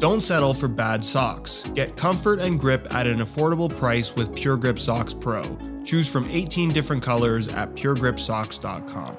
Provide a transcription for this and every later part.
Don't settle for bad socks. Get comfort and grip at an affordable price with Pure Grip Socks Pro. Choose from 18 different colors at puregripsocks.com.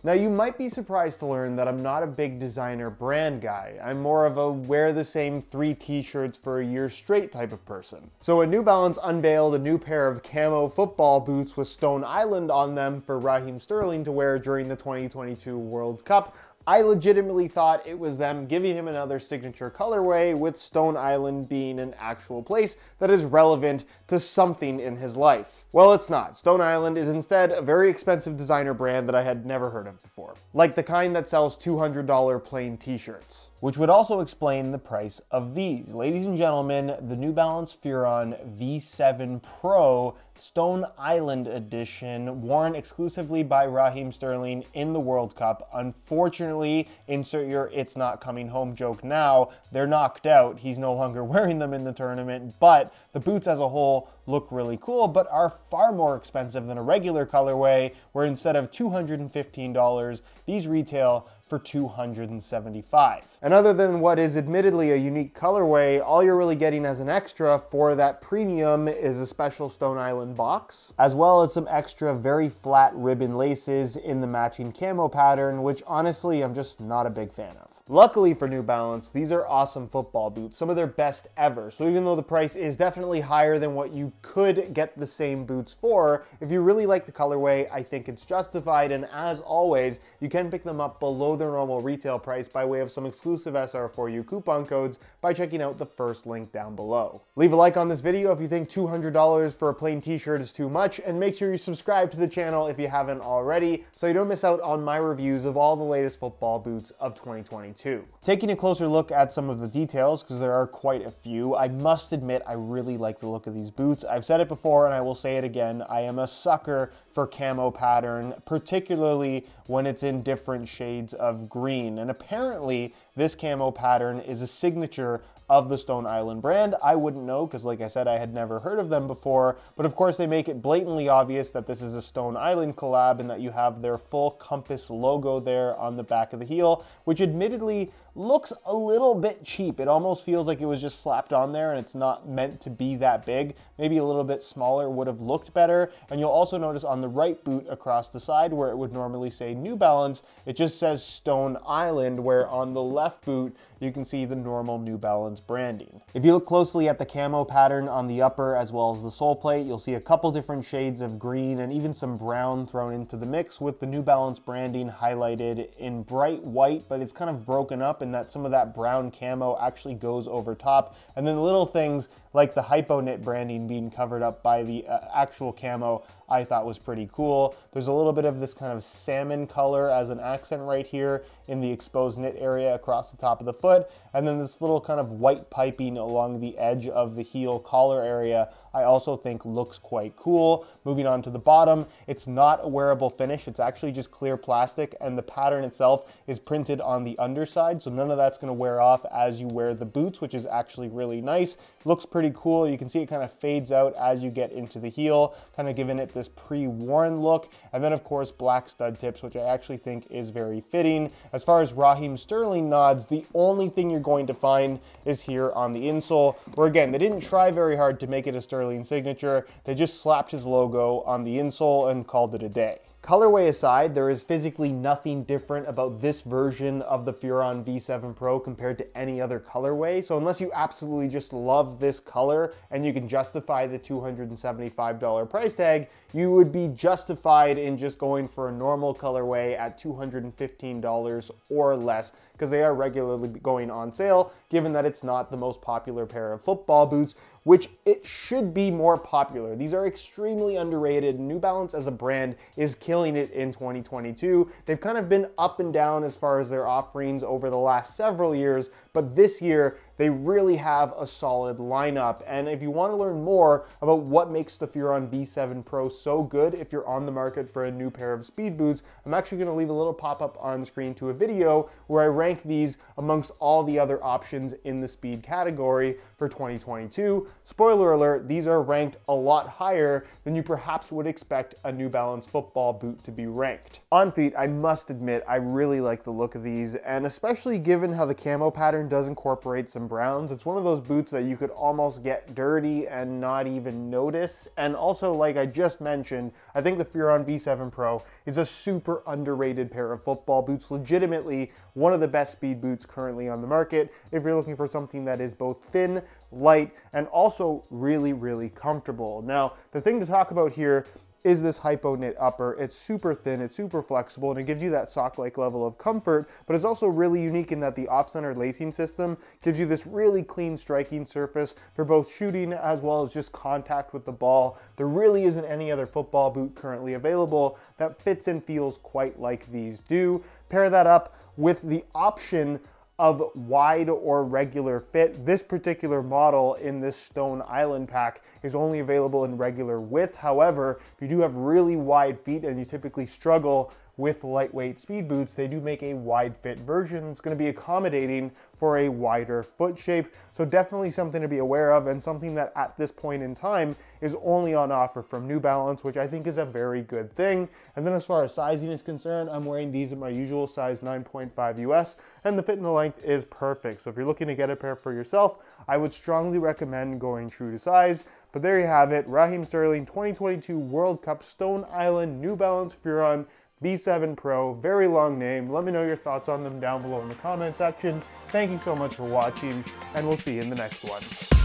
Now, you might be surprised to learn that I'm not a big designer brand guy. I'm more of a wear the same 3 t-shirts for a year straight type of person. So when New Balance unveiled a new pair of camo football boots with Stone Island on them for Raheem Sterling to wear during the 2022 World Cup, I legitimately thought it was them giving him another signature colorway, with Stone Island being an actual place that is relevant to something in his life. Well, it's not. Stone Island is instead a very expensive designer brand that I had never heard of before. Like the kind that sells $200 plain t-shirts. Which would also explain the price of these. Ladies and gentlemen, the New Balance Furon V7 Pro Stone Island edition, worn exclusively by Raheem Sterling in the World Cup. Unfortunately, insert your "it's not coming home" joke now, they're knocked out. He's no longer wearing them in the tournament, but the boots as a whole look really cool, but are far more expensive than a regular colorway, where instead of $215, these retail for $275. And other than what is admittedly a unique colorway, all you're really getting as an extra for that premium is a special Stone Island box, as well as some extra very flat ribbon laces in the matching camo pattern, which honestly I'm just not a big fan of. Luckily for New Balance, these are awesome football boots, some of their best ever. So even though the price is definitely higher than what you could get the same boots for, if you really like the colorway, I think it's justified. And as always, you can pick them up below their normal retail price by way of some exclusive SR4U coupon codes by checking out the first link down below. Leave a like on this video if you think $200 for a plain t-shirt is too much, and make sure you subscribe to the channel if you haven't already, so you don't miss out on my reviews of all the latest football boots of 2022. Taking a closer look at some of the details, because there are quite a few, I must admit I really like the look of these boots. I've said it before and I will say it again, I am a sucker for camo pattern, particularly when it's in different shades of green. And apparently this camo pattern is a signature of the Stone Island brand. I wouldn't know because, like I said, I had never heard of them before, but of course they make it blatantly obvious that this is a Stone Island collab and that you have their full compass logo there on the back of the heel, which admittedly looks a little bit cheap. It almost feels like it was just slapped on there and it's not meant to be that big. Maybe a little bit smaller would have looked better. And you'll also notice on the right boot across the side where it would normally say New Balance, it just says Stone Island, where on the left boot you can see the normal New Balance branding. If you look closely at the camo pattern on the upper as well as the sole plate, you'll see a couple different shades of green and even some brown thrown into the mix, with the New Balance branding highlighted in bright white, but it's kind of broken up in that some of that brown camo actually goes over top. And then little things like the hypo knit branding being covered up by the actual camo I thought was pretty cool. There's a little bit of this kind of salmon color as an accent right here in the exposed knit area across the top of the foot, and then this little kind of white piping along the edge of the heel collar area I also think looks quite cool. Moving on to the bottom, it's not a wearable finish, it's actually just clear plastic, and the pattern itself is printed on the underside, so none of that's going to wear off as you wear the boots, which is actually really nice. Looks pretty cool. You can see it kind of fades out as you get into the heel, kind of giving it this pre-worn look. And then of course black stud tips, which I actually think is very fitting. As far as Raheem Sterling nods, the only thing you're going to find is here on the insole, where again, they didn't try very hard to make it a Sterling signature. They just slapped his logo on the insole and called it a day. Colorway aside, there is physically nothing different about this version of the Furon V7 Pro compared to any other colorway. So unless you absolutely just love this color and you can justify the $275 price tag, you would be justified in just going for a normal colorway at $215 or less, because they are regularly going on sale, given that it's not the most popular pair of football boots, which it should be more popular. These are extremely underrated. New Balance as a brand is killing it in 2022. They've kind of been up and down as far as their offerings over the last several years, but this year they really have a solid lineup. And if you want to learn more about what makes the Furon V7 Pro so good if you're on the market for a new pair of speed boots, I'm actually going to leave a little pop-up on screen to a video where I rank these amongst all the other options in the speed category for 2022. Spoiler alert, these are ranked a lot higher than you perhaps would expect a New Balance football boot to be ranked. On feet, I must admit, I really like the look of these, and especially given how the camo pattern does incorporate some browns, it's one of those boots that you could almost get dirty and not even notice. And also, like I just mentioned, I think the Furon V7 Pro is a super underrated pair of football boots, legitimately one of the best speed boots currently on the market if you're looking for something that is both thin, light, and also really, really comfortable. Now, the thing to talk about here is this hypo knit upper. It's super thin, it's super flexible, and it gives you that sock-like level of comfort, but it's also really unique in that the off-center lacing system gives you this really clean striking surface for both shooting as well as just contact with the ball. There really isn't any other football boot currently available that fits and feels quite like these do. Pair that up with the option of wide or regular fit. This particular model in this Stone Island pack is only available in regular width. However, if you do have really wide feet and you typically struggle with lightweight speed boots, they do make a wide fit version. It's going to be accommodating for a wider foot shape. So definitely something to be aware of, and something that at this point in time is only on offer from New Balance, which I think is a very good thing. And then as far as sizing is concerned, I'm wearing these in my usual size 9.5 US, and the fit and the length is perfect. So if you're looking to get a pair for yourself, I would strongly recommend going true to size. But there you have it, Raheem Sterling 2022 World Cup Stone Island New Balance Furon V7 Pro. Very long name. Let me know your thoughts on them down below in the comment section. Thank you so much for watching, and we'll see you in the next one.